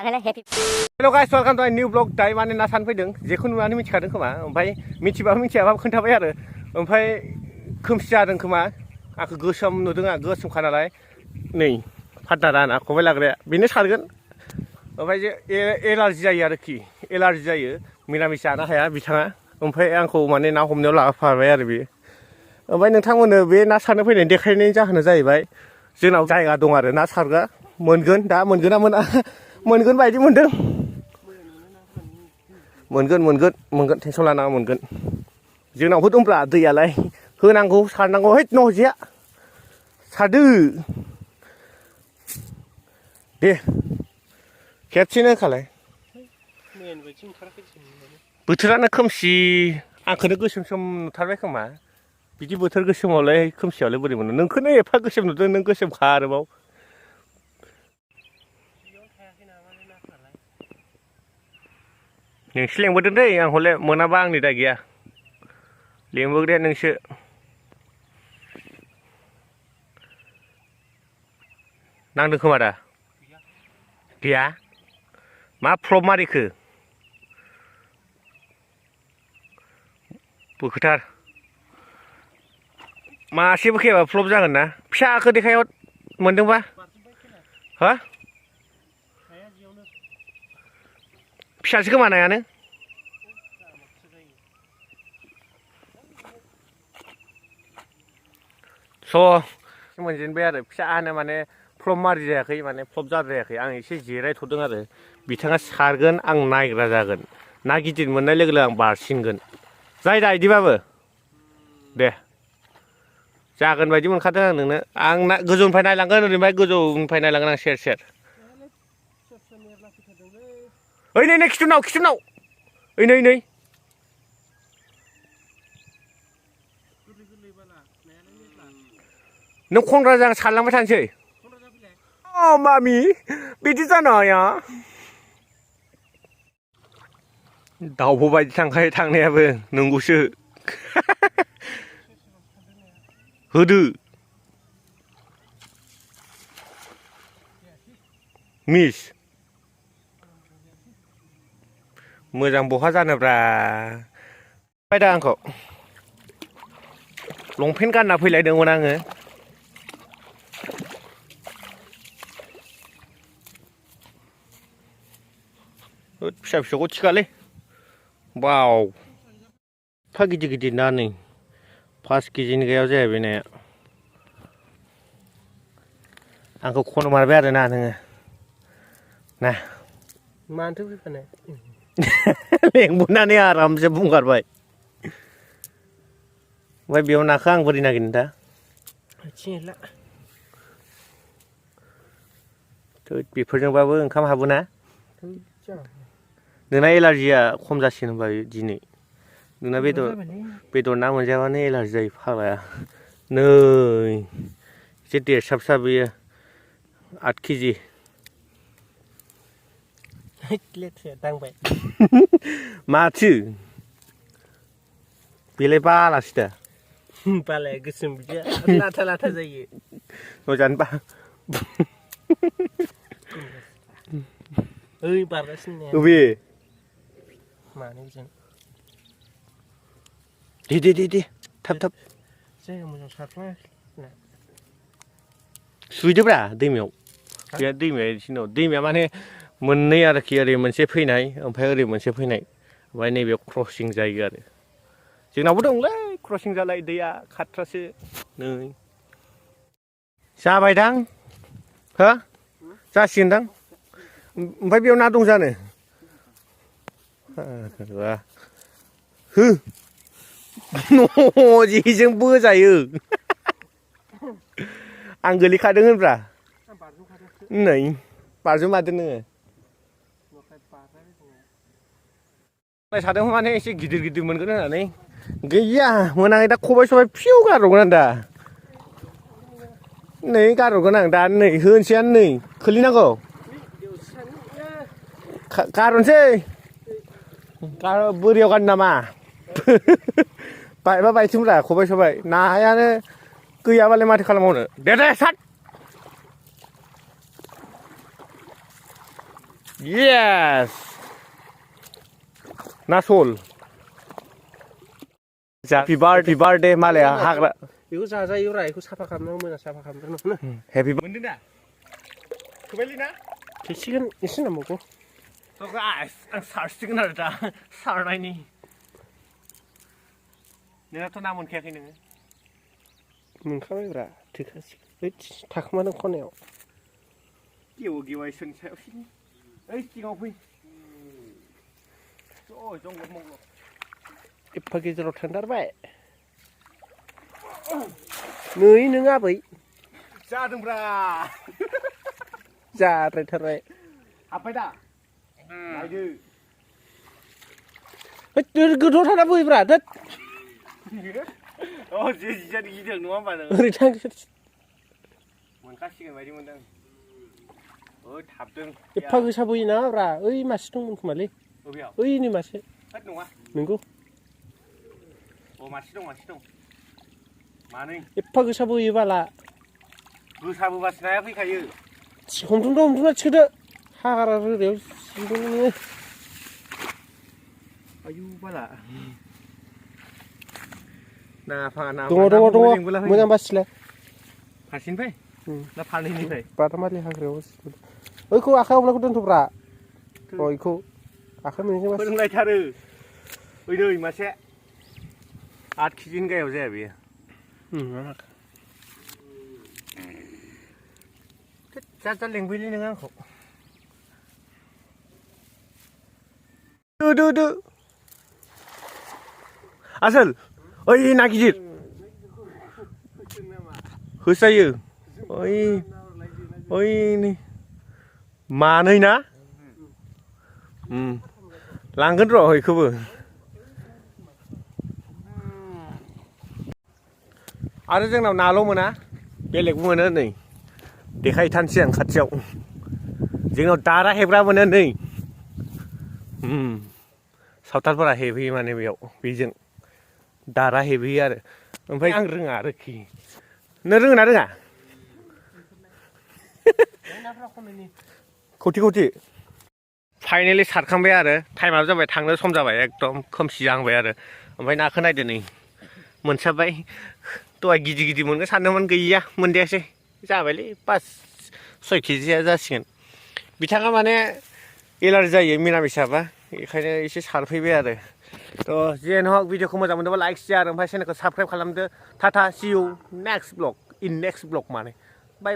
hello' guys welcome to new blog दायो माने ना सानो फैदों जेखौ नुनानै मिथिखादों खोमा ओमफ्राय मिथिबाबो मिथियाबाबो खोन्थाबाय आरो ओमफ्राय खोमसि जादों खोमा आंखौ गोसोम नुदों आं गोसोमखा नालाय नै पार्टनारा आंना खबाइ लाग्राया बेनो सारगोन ओमफ्राय जे एलार्जि जायो आरोखि एलार्जि जायो मिरामिस जानो हाया बिथाङा ओमफ्राय आंखौ माने ना हमनायाव लाफाबाय आरो बेयो ओमफ्राय नोंथांमोननो बे ना सारनो फैनायनि देखायनायनि जाहोना जाहैबाय जोंनाव जायगा दं आरो ना सारग्रा मोनगोन दा मोनगोन ना मोना मोनगोन बायदि मोनदों मोनगोन टेनसन लानाङा मोनगोन जोंनावबो दंब्रा दैयालाय होनांगौ सारनांगौ हैद न'जिया सारदो दे खेबसेनो खालाय बोथोरानो खोमसि आंखौनो गोसोम सोम नुथारबाय खोमा बिदि बोथोर गोसोमावलाय खोमसियावलाय बोरै मोनो नोंखौनो एफा गोसोम नुदों नों गोसोमखा आरोबाव नोंसो लेंबोदों दै आं हले मोनाबा आंनि दा गैया लेंबोग्राया नोंसो नांदों खोमा दा गैया मा फ्लप मारिखो बोखोथार मासे बोखायाबा फ्लप जागोन ना फिसाखौ देखायहर मोनदोंबा हा फिसासो खोमा नायानो स' मोनजेनबाय आरो फिसानो माने फ्लप मारि जायाखै माने फ्लप जाद्रायाखै आं एसे जिरायथ'दों आरो बिथाङा सारगोन आं नायग्रा जागोन ना गिदिर मोननाय लोगो लोगो आं बारसिनगोन जाय दा इदिबाबो दे जागोन बायदि मोनखादों आं नोंनो आं ना गोजौनिफ्राय नायलांगोन ओरैनिफ्राय गोजौनिफ्राय नायलांगोन आं सेर सेर ओइ नै खिथुनाव ओइ नै नों खनग्राजों सारलांबाय थानोसै अ मामि बिदि जानो हाया दाउब' बायदि थांखायो थांनायाबो नंगौसो होदो मिस मोजां बहा जानोब्रा बायदा आंखौ लंपेन्ट गानना फैलायदोंमोन आङो फिसा फिसौखौ थिखालै बाव एफा गिदिर ना नै 5 केजिनि गायाव जाहैबाय नाया आंखौ खन मारबाय आरो ना नोङो ना मानोथो फैफानो लेंबोनानै आरामसे बुंगारबाय ओमफ्राय बेयाव नाखौ आं बोरै नागिरनो दा बेफोरजोंबाबो ओंखाम हाबोना नोंना एलार्जिया खम जासिगोन होनबा दिनै नोंना बेदर ना मोनजाबानो एलार्जि जायो फाग्लाया नै एसे देरसाबसा बेयो 8 केजि दांबाय माथो बेलाय बालासो दा बालाया गोसोम बिदिया लाथा जायो मोजांबा ओइ बारगासिनो अबे मानो जों दे थाब जायगा मोजां सारफ्ला सुहैदोब्रा दैमायाव बे दैमाया एसेनो दैमाया माने मोननै आरोखि ओरै मोनसे फैनाय ओमफ्राय ओरै मोनसे फैनाय ओमफ्राय नैबे क्रसिं जायो आरो जोंनावबो दंलै क्रसिं जालाय दैया खाथ्रासो नै जाबायदां हो जासिगोनदां ओमफ्राय बेयाव ना दं जानो हो जेजों बोजायो आं गोलैखादों होनब्रा नै बारजुमादो नोङो सादों माने एसे गिदिर मोनगोन होननानै गैया मोनाखै दा खबाइ सबाइ फिउ गारहरगोन आं दा नै गारहरगोन आं दा नै होनोसैआनो नै खोलैनांगौ गारहरनोसै बोरियाव गानो नामा बायबा बायथोंब्रा खबाइ सबाइ नायानो गैयाबालाय माथो खालामबावनो दे साथ yes น่าโซลจากพี่บาร์เดย์มาเลยหักละ बेखौ जाजायो रा बेखौ साफा खालामनांगौ मोजां साफा खालामनांगौ हेपि मोनदों दा खोबायलै ना थेसिगोन एसे नांबावगौ थ' गाइस आं सारसिगोन आरो दा सारनायनि नोंनाथ' ना मोनखायाखै नोङो मोनखाबायब्रा थोखासिगोन बै थाखोमादों खनायाव गेवाय सोरनि सायाव ओइ सिगाङाव फै जंगल मंगल एफा गेजेराव थांथारबाय नै नों आबै जादोंब्रा जाद्रायथारबाय हाबबाय दा नायदो गोथौआव थाना बोहैब्रा दोद जे जिजानो गिदों नङा होमबा नों ओरै थां मोनखासिगोन बायदि मोनदों थाबदों एफा गोसा बोयो नामाब्रा ओइ मासे दंमोन खोमालै ओइनि मासे नङा नंगौ मासे दं मानै एफा गोसा बोयो बाला गोसाबोबासो नाया फैखायो हमथुमना थिखोदो हाग्रा रोदायाव सिगोन नोङो आयु बाला ना दङ मोजां बासिलाय फारसेनिफ्राय ना फारनैनिफ्राय बादामालि हाग्रायाव ओइखौ आखाइ हमनायखौ दोनथ'ब्रा इखौ आखाइ मोनैजों फोरोंलायथारो ओइ नै मासे 8 केजिनि गायाव जाया बेयो जा लेंबैलै नोङो आंखौ दो आसोल ओइ ना गिदिर होसायो ओइ नै मानै ना लांगोन र' इखौबो आरो जोंनाव नाल' मोना बेलेगबो मोनो नै देखायथानसै आं खाथियाव जोंनाव दारा हेबग्रा मोनो नै सावथालफोरा हेबहैयो माने बेयाव बेजों दारा हेबहैयो आरो ओमफ्राय आं रोङा आरोखि नों रोङो ना रोङा खौथि फाइनेलि सारखांबाय आरो टाइमाबो जाबाय थांनो सम जाबाय एकदम खोमसि जाहांबाय आरो ओमफ्राय नाखौ नायदो नै मोनसाबबाय दहाय गिदिर मोनगोन सानदोंमोन गैया मोनदायासै जाबायलै 5-6 केजिया जासिगोन बिथाङा माने एलार्जि जायो मिरामिस जाबा बेखायनो एसे सारफैबाय आरो थ' जेन हक भिडिअखौ मोजां मोनदोंबा लाइक शेयार ओमफ्राय चेनेलखौ साबस्क्राइब खालामदो टाटा सि इउ नेक्स्ट ब्लग माने बाय